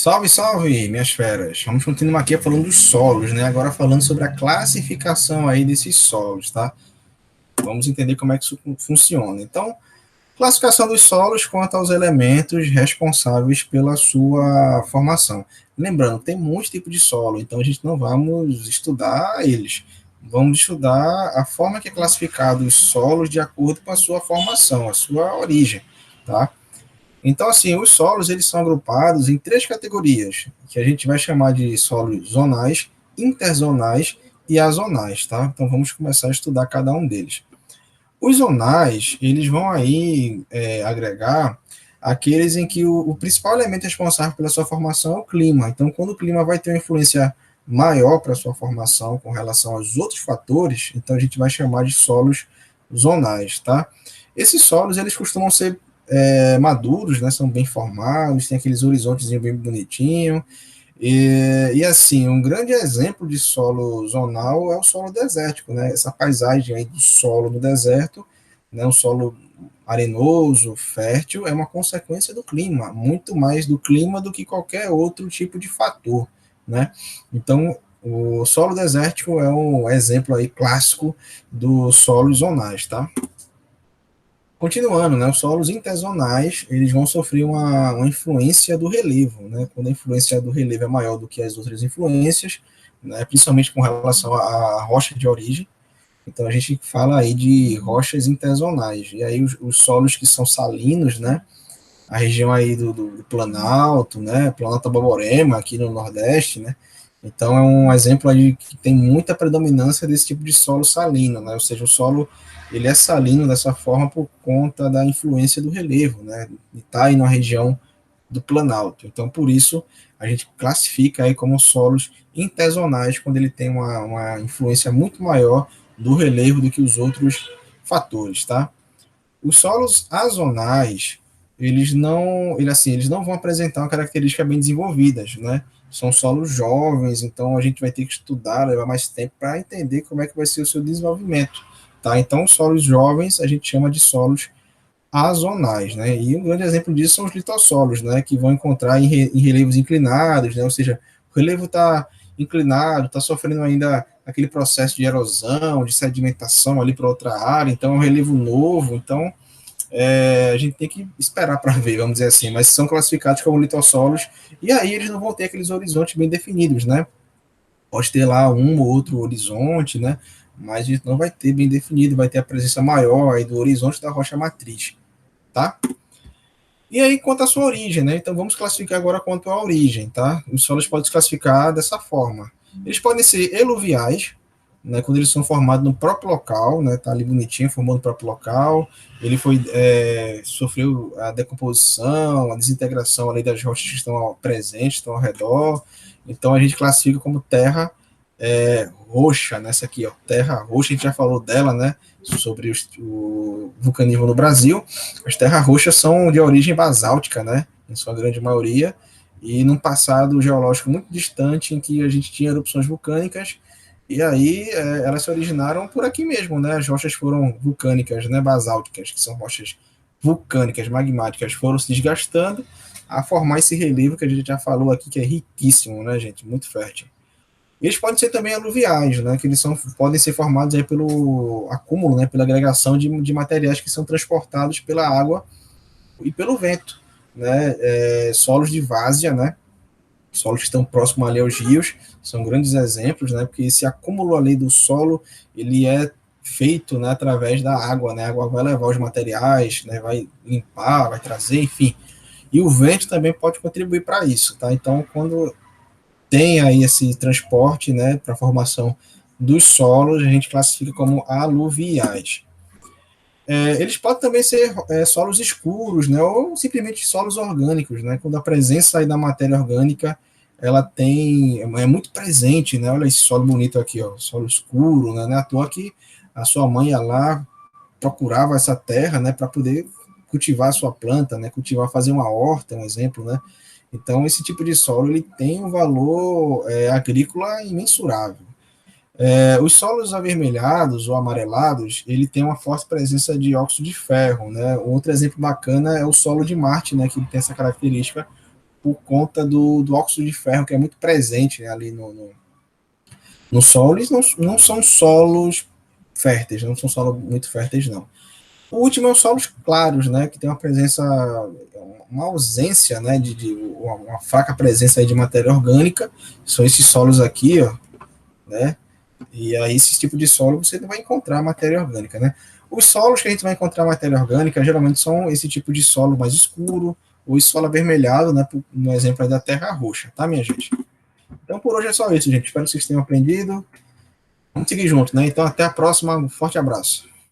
Salve, salve, minhas feras. Vamos continuar aqui falando dos solos, né? Agora falando sobre a classificação aí desses solos, tá? Vamos entender como é que isso funciona. Então, classificação dos solos quanto aos elementos responsáveis pela sua formação. Lembrando, tem muitos tipos de solo, então a gente não vamos estudar eles. Vamos estudar a forma que é classificado os solos de acordo com a sua formação, a sua origem, tá? Então, assim, os solos eles são agrupados em três categorias, que a gente vai chamar de solos zonais, interzonais e azonais, tá? Então, vamos começar a estudar cada um deles. Os zonais, eles vão aí agregar aqueles em que o principal elemento responsável pela sua formação é o clima. Então, quando o clima vai ter uma influência maior para a sua formação com relação aos outros fatores, então a gente vai chamar de solos zonais, tá? Esses solos, eles costumam ser maduros, né, são bem formados, tem aqueles horizontes bem bonitinhos, e assim, um grande exemplo de solo zonal é o solo desértico, né, essa paisagem aí do solo no deserto, né, um solo arenoso, fértil, é uma consequência do clima, muito mais do clima do que qualquer outro tipo de fator, né, então o solo desértico é um exemplo aí clássico dos solos zonais, tá? Continuando, né, os solos interzonais, eles vão sofrer uma influência do relevo, né, quando a influência do relevo é maior do que as outras influências, né, principalmente com relação à rocha de origem, então a gente fala aí de rochas interzonais, e aí os solos que são salinos, né, a região aí do Planalto, né, Planalto Borborema, aqui no Nordeste, né, então é um exemplo aí que tem muita predominância desse tipo de solo salino, né, ou seja, o solo ele é salino dessa forma por conta da influência do relevo, né, e está aí na região do Planalto, então por isso a gente classifica aí como solos interzonais quando ele tem uma influência muito maior do relevo do que os outros fatores, tá? Os solos azonais, eles não vão apresentar uma característica bem desenvolvidas, né? São solos jovens, então a gente vai ter que estudar, levar mais tempo para entender como é que vai ser o seu desenvolvimento, tá? Então, os solos jovens a gente chama de solos azonais, né? E um grande exemplo disso são os litossolos, né? Que vão encontrar em relevos inclinados, né? Ou seja, o relevo está inclinado, está sofrendo ainda aquele processo de erosão, de sedimentação ali para outra área, então é um relevo novo, então a gente tem que esperar para ver, vamos dizer assim, mas são classificados como litossolos, e aí eles não vão ter aqueles horizontes bem definidos, né? Pode ter lá um ou outro horizonte, né? Mas a gente não vai ter bem definido, vai ter a presença maior aí do horizonte da rocha matriz, tá? E aí, quanto à sua origem, né? Então, vamos classificar agora quanto à origem, tá? Os solos podem se classificar dessa forma. Eles podem ser eluviais, né? Quando eles são formados no próprio local, né? Tá ali bonitinho, formando no próprio local. Ele sofreu a decomposição, a desintegração ali das rochas que estão presentes, estão ao redor. Então, a gente classifica como terra roxa, nessa aqui, ó, terra roxa, a gente já falou dela, né? Sobre o vulcanismo no Brasil. As terras roxas são de origem basáltica, né, em sua grande maioria, e num passado geológico muito distante em que a gente tinha erupções vulcânicas, e aí elas se originaram por aqui mesmo, né, as rochas foram vulcânicas, né, basálticas, que são rochas vulcânicas, magmáticas, foram se desgastando a formar esse relevo que a gente já falou aqui, que é riquíssimo, né, gente, muito fértil. Eles podem ser também aluviais, né, que podem ser formados aí pelo acúmulo, né, pela agregação de materiais que são transportados pela água e pelo vento, né, solos de várzea, né, solos que estão próximos ali aos rios, são grandes exemplos, né, porque esse acúmulo ali do solo, ele é feito, né, através da água, né, a água vai levar os materiais, né, vai limpar, vai trazer, enfim, e o vento também pode contribuir para isso, tá? Então, quando tem aí esse transporte, né, para a formação dos solos, a gente classifica como aluviais. Eles podem também ser solos escuros, né, ou simplesmente solos orgânicos, né, quando a presença aí da matéria orgânica ela é muito presente, né, olha esse solo bonito aqui, ó, solo escuro, né, não é à toa que a sua mãe ia lá, procurava essa terra, né, para poder cultivar a sua planta, né, cultivar, fazer uma horta, um exemplo, né, então esse tipo de solo ele tem um valor agrícola imensurável. Os solos avermelhados ou amarelados, ele tem uma forte presença de óxido de ferro, né? Outro exemplo bacana é o solo de Marte, né? Que tem essa característica por conta do óxido de ferro, que é muito presente, né, ali no solo. Eles não são solos férteis, não são solos muito férteis, não. O último é os solos claros, né, que tem uma presença, uma ausência, né, uma fraca presença aí de matéria orgânica. São esses solos aqui, ó, né, e aí esse tipo de solo você não vai encontrar matéria orgânica, né. Os solos que a gente vai encontrar matéria orgânica geralmente são esse tipo de solo mais escuro, ou esse solo avermelhado, né, no exemplo aí da terra roxa, tá, minha gente? Então por hoje é só isso, gente. Espero que vocês tenham aprendido. Vamos seguir junto, né? Então até a próxima. Um forte abraço.